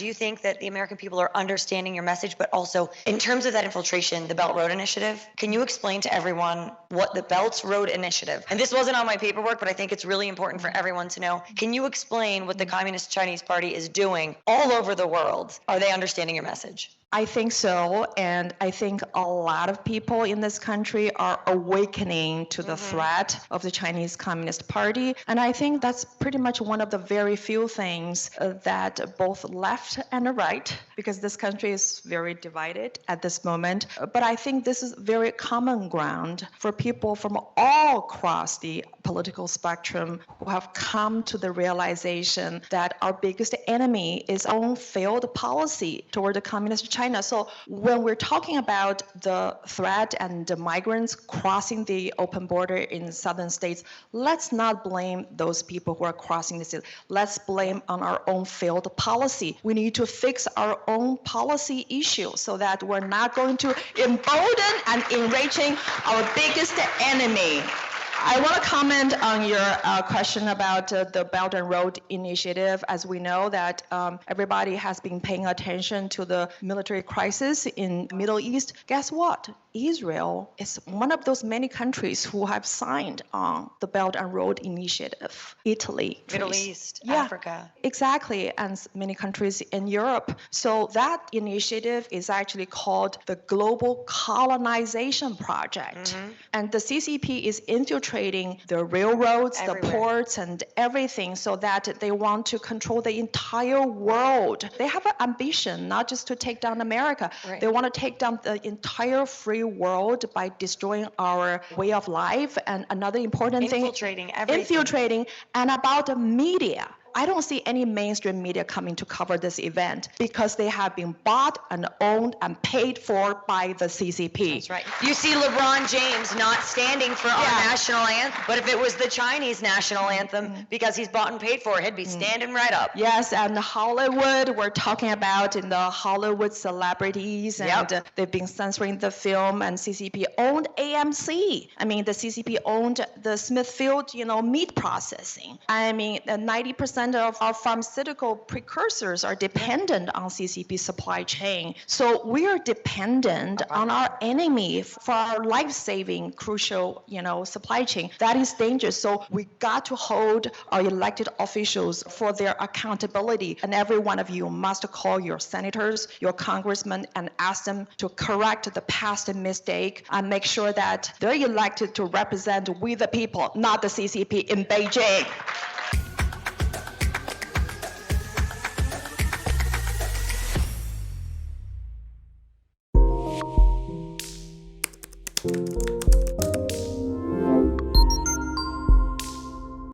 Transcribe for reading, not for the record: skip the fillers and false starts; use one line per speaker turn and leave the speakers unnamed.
Do you think that the American people are understanding your message? But also, in terms of that infiltration, the Belt Road Initiative, can you explain to everyone what the Belt Road Initiative, and this wasn't on my paperwork, but I think it's really important for everyone to know. Can you explain what the Communist Chinese Party is doing all over the world? Are they understanding your message?
I think so, and I think a lot of people in this country are awakening to the threat of the Chinese Communist Party, and I think that's pretty much one of the very few things that both left and right, because this country is very divided at this moment, but I think this is very common ground for people from all across the political spectrum who have come to the realization that our biggest enemy is our own failed policy toward the Communist China. So when we're talking about the threat and the migrants crossing the open border in southern states, let's not blame those people who are crossing the state. Let's blame on our own failed policy. We need to fix our own policy issue so that we're not going to embolden and enriching our biggest enemy. I want to comment on your question about the Belt and Road Initiative. As we know that everybody has been paying attention to the military crisis in Middle East. Guess what? Israel is one of those many countries who have signed on the Belt and Road Initiative. Italy,
Middle East, Africa.
Exactly, and many countries in Europe. So that initiative is actually called the Global Colonization Project. And the CCP is infiltrating the railroads, the ports, and everything so that they want to control the entire world. They have an ambition not just to take down America. They want to take down the entire free world by destroying our way of life. And another important thing,
infiltrating everything.
Infiltrating, and about the media. I don't see any mainstream media coming to cover this event because they have been bought and owned and paid for by the CCP.
That's right. You see LeBron James not standing for our national anthem, but if it was the Chinese national anthem, because he's bought and paid for it, he'd be standing right up.
Yes, and Hollywood, we're talking about in the Hollywood celebrities, and they've been censoring the film, and CCP owned AMC. I mean, the CCP owned the Smithfield, meat processing. I mean, 90% of our pharmaceutical precursors are dependent on CCP supply chain. So we are dependent on our enemy for our life-saving, crucial, supply chain. That is dangerous. So we got to hold our elected officials for their accountability. And every one of you must call your senators, your congressmen, and ask them to correct the past mistake and make sure that they're elected to represent we the people, not the CCP in Beijing.
Thank you.